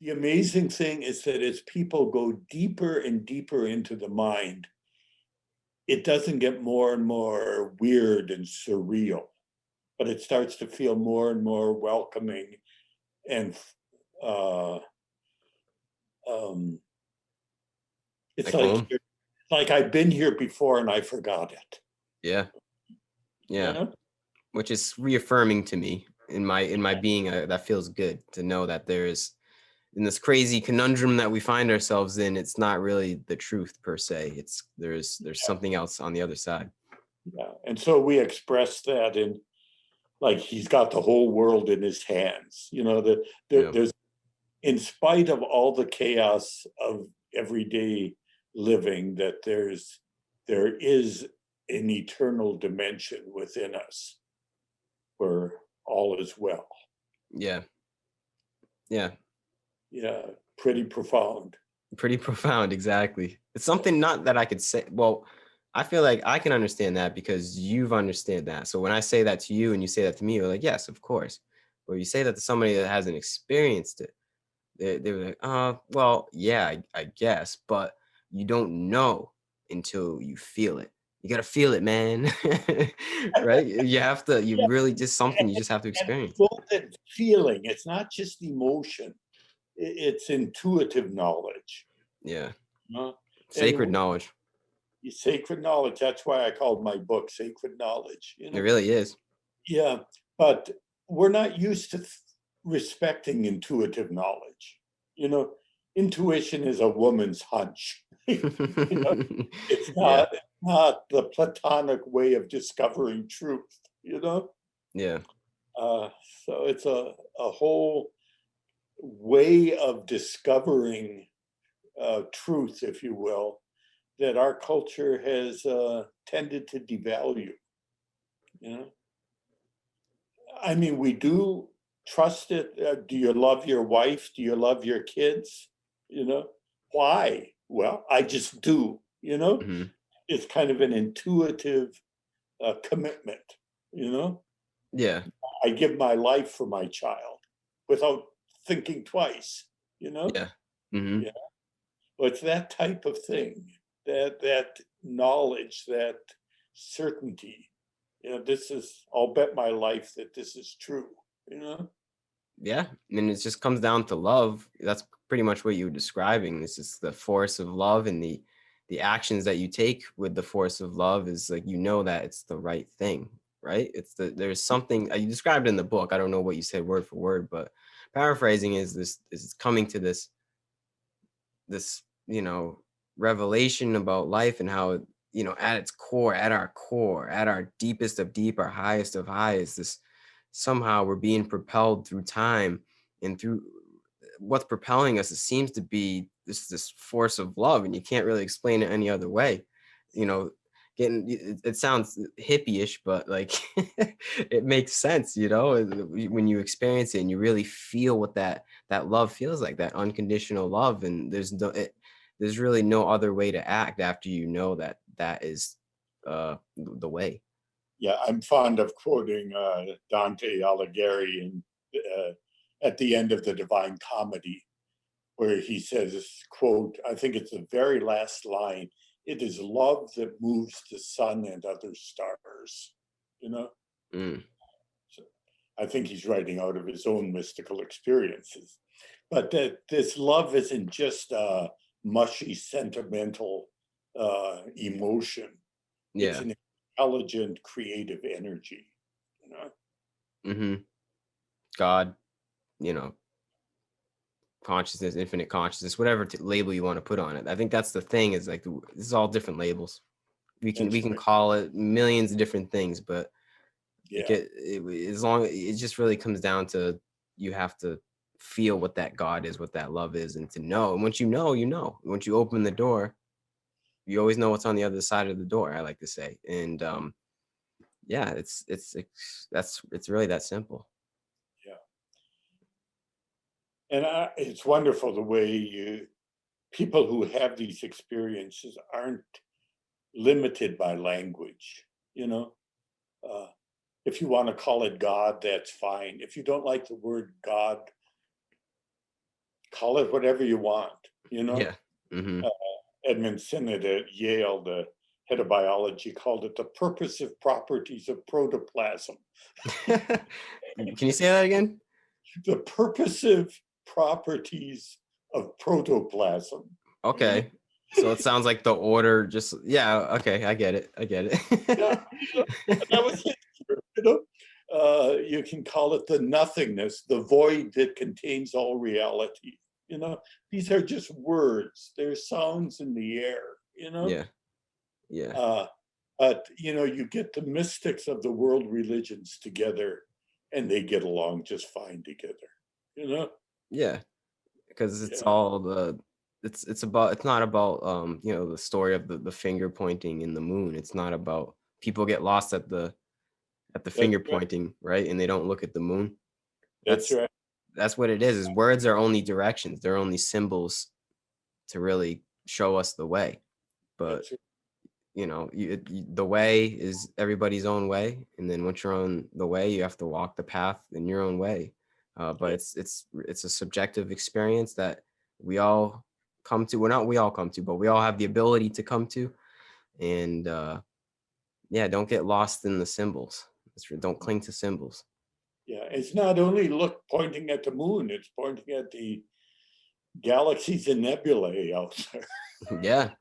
The amazing thing is that as people go deeper and deeper into the mind, it doesn't get more and more weird and surreal, but it starts to feel more and more welcoming and uh, um, it's Like home. like I've been here before and I forgot it. Yeah. You Yeah. know? Which is reaffirming to me in my being. That feels good to know that there is, in this crazy conundrum that we find ourselves in, it's not really the truth per se. It's there's something else on the other side. Yeah. And so we express that in like he's got the whole world in his hands. You know, that Yeah. there's in spite of all the chaos of everyday living, that there is an eternal dimension within us where all is well. Yeah. Yeah. Yeah, pretty profound. Pretty profound, exactly. It's something not that I could say. Well, I feel like I can understand that because you've understood that. So when I say that to you and you say that to me, you're like, yes, of course. But you say that to somebody that hasn't experienced it, they're like, well, yeah, I guess, but you don't know until you feel it. You gotta feel it, man. Right? You have to, you Yeah, really just something you just have to and experience. both that feeling, it's not just emotion, it's intuitive knowledge. Yeah. You know? Sacred And knowledge. sacred knowledge, that's why I called my book Sacred Knowledge, you It know? really is. Yeah, but we're not used to respecting intuitive knowledge. You know, intuition is a woman's hunch. You know, it's Yeah. not the platonic way of discovering truth, you know? Yeah. Uh, so it's a whole way of discovering truth, if you will, that our culture has tended to devalue, you know? I mean, we do trust it. Do you love your wife? Do you love your kids? You know, why? Well, I just do, you know? Mhm. It's kind of an intuitive commitment, you know? Yeah. I give my life for my child without thinking twice, you know? Yeah. Mhm. Yeah. Well, it's that type of thing, that knowledge, that certainty. You know, this is, I'll bet my life that this is true, you know? Yeah, and it just comes down to love. That's pretty much what you were describing. This is the force of love, and the actions that you take with the force of love is like, you know, that it's the right thing, right? It's there's something you described in the book. I don't know what you said word for word, but paraphrasing is this is coming to this revelation about life, and how, at its core, at our core, at our deepest of deep, our highest of high, is this: somehow we're being propelled through time, and through what's propelling us, it seems to be this force of love, and you can't really explain it any other way. you know it sounds hippie-ish, but like it makes sense, when you experience it and you really feel what that love feels like, that unconditional love. And there's really no other way to act after you know that that is the way. Yeah, I'm fond of quoting Dante Alighieri uh, at the end of the Divine Comedy, where he says, quote, I think it's the very last line, it is love that moves the sun and other stars, you know? Mm, So I think he's writing out of his own mystical experiences. But that this love isn't just a mushy, sentimental emotion. It's yeah. an intelligent, creative energy. You know? Hmm. God, you know consciousness, infinite consciousness, whatever label you want to put on it. I think that's the thing, is like, this is all different labels. we can That's we can right. call it millions of different things, but Yeah, as long, it just really comes down to, you have to feel what that God is, what that love is, and to know. And once you know, once you open the door, you always know what's on the other side of the door, I like to say. And yeah, it's really that simple. yeah. And it's wonderful the way people who have these experiences aren't limited by language. You know, uh, if you want to call it God, that's fine. If you don't like the word God, call it whatever you want, you know? Yeah. Hmm. Uh, Edmund Sinnott at Yale, the head of biology, called it the purposive properties of protoplasm. Can you say that again? The purposive properties of protoplasm. You know? Okay. So it sounds like the order just, yeah, okay, I get it. I get Yeah, it. yeah, that was it. You know, you can call it the nothingness, the void that contains all reality. You know, these are just words. They're sounds in the air. You know, Yeah. Yeah. uh, but you know, you get the mystics of the world religions together, and they get along just fine together. You know, Yeah. Because it's yeah, all the, it's about, it's not about you know, the story of the finger pointing in the moon. It's not about, people get lost at the that's finger right. pointing, right? And they don't look at the moon. That's That's right. that's what it is words are only directions. They're only symbols to really show us the way. But That's right. you know, the way is everybody's own way, and then once you're on the way, you have to walk the path in your own way. But Yeah, it's a subjective experience that we all come to. Well, not we all come to, but we all have the ability to come to. And yeah, don't get lost in the symbols. Don't cling to symbols. yeah. It's not only look pointing at the moon; it's pointing at the galaxies and nebulae out there. Yeah,